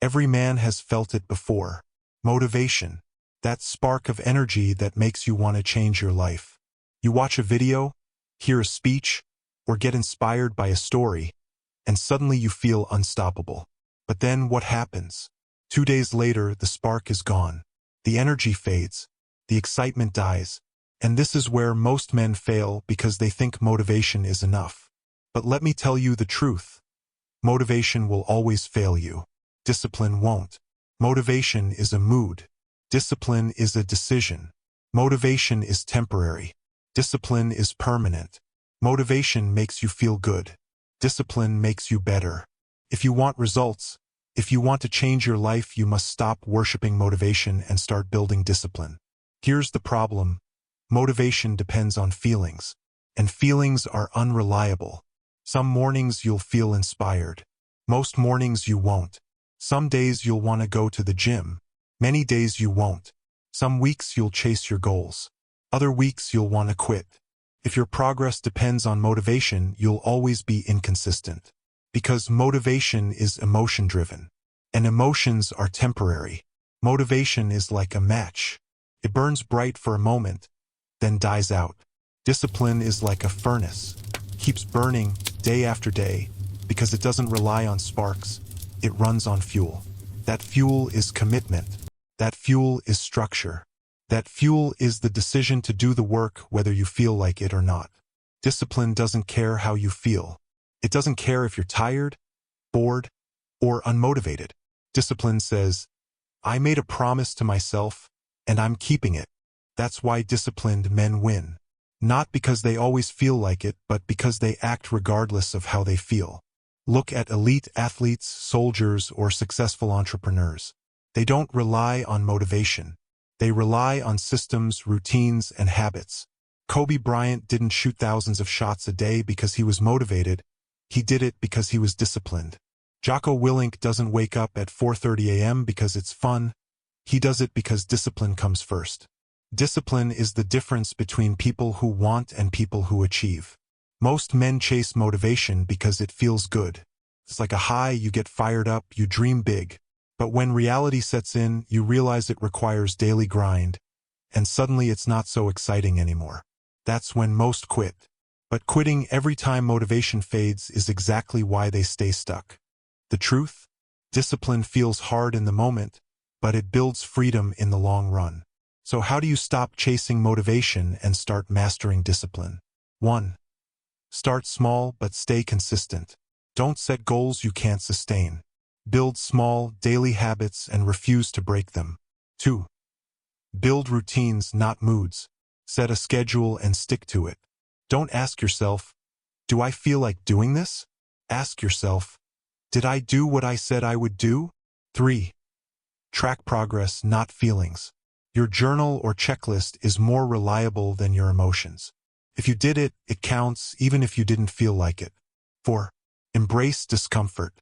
Every man has felt it before. Motivation. That spark of energy that makes you want to change your life. You watch a video, hear a speech, or get inspired by a story, and suddenly you feel unstoppable. But then what happens? 2 days later, the spark is gone. The energy fades. The excitement dies. And this is where most men fail because they think motivation is enough. But let me tell you the truth. Motivation will always fail you. Discipline won't. Motivation is a mood. Discipline is a decision. Motivation is temporary. Discipline is permanent. Motivation makes you feel good. Discipline makes you better. If you want results, if you want to change your life, you must stop worshiping motivation and start building discipline. Here's the problem. Motivation depends on feelings, and feelings are unreliable. Some mornings you'll feel inspired. Most mornings you won't. Some days you'll want to go to the gym. Many days you won't. Some weeks you'll chase your goals. Other weeks you'll want to quit. If your progress depends on motivation, you'll always be inconsistent. Because motivation is emotion-driven, and emotions are temporary. Motivation is like a match. It burns bright for a moment, then dies out. Discipline is like a furnace. Keeps burning day after day because it doesn't rely on sparks. It runs on fuel. That fuel is commitment. That fuel is structure. That fuel is the decision to do the work whether you feel like it or not. Discipline doesn't care how you feel. It doesn't care if you're tired, bored, or unmotivated. Discipline says, I made a promise to myself, and I'm keeping it. That's why disciplined men win. Not because they always feel like it, but because they act regardless of how they feel. Look at elite athletes, soldiers, or successful entrepreneurs. They don't rely on motivation. They rely on systems, routines, and habits. Kobe Bryant didn't shoot thousands of shots a day because he was motivated. He did it because he was disciplined. Jocko Willink doesn't wake up at 4:30 a.m. because it's fun. He does it because discipline comes first. Discipline is the difference between people who want and people who achieve. Most men chase motivation because it feels good. It's like a high, you get fired up, you dream big. But when reality sets in, you realize it requires daily grind, and suddenly it's not so exciting anymore. That's when most quit. But quitting every time motivation fades is exactly why they stay stuck. The truth? Discipline feels hard in the moment, but it builds freedom in the long run. So how do you stop chasing motivation and start mastering discipline? 1. Start small but stay consistent. Don't set goals you can't sustain. Build small, daily habits and refuse to break them. 2. Build routines, not moods. Set a schedule and stick to it. Don't ask yourself, do I feel like doing this? Ask yourself, did I do what I said I would do? 3. Track progress, not feelings. Your journal or checklist is more reliable than your emotions. If you did it, it counts even if you didn't feel like it. 4. Embrace discomfort.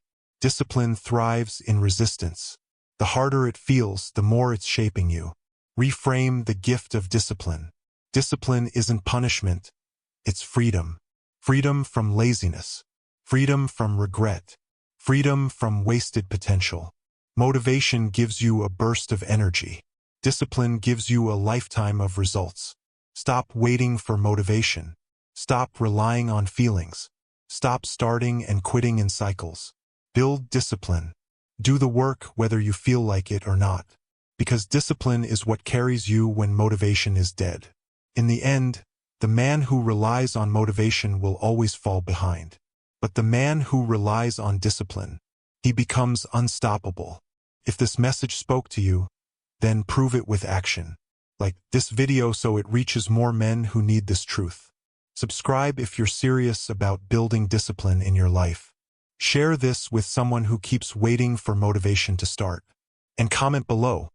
Discipline thrives in resistance. The harder it feels, the more it's shaping you. Reframe the gift of discipline. Discipline isn't punishment, it's freedom. Freedom from laziness. Freedom from regret. Freedom from wasted potential. Motivation gives you a burst of energy. Discipline gives you a lifetime of results. Stop waiting for motivation. Stop relying on feelings. Stop starting and quitting in cycles. Build discipline. Do the work whether you feel like it or not. Because discipline is what carries you when motivation is dead. In the end, the man who relies on motivation will always fall behind. But the man who relies on discipline, he becomes unstoppable. If this message spoke to you, then prove it with action. Like this video so it reaches more men who need this truth. Subscribe if you're serious about building discipline in your life. Share this with someone who keeps waiting for motivation to start. And comment below.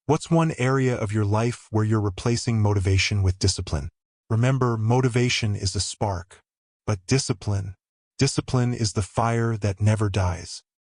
What's one area of your life where you're replacing motivation with discipline? Remember, motivation is a spark, but discipline is the fire that never dies.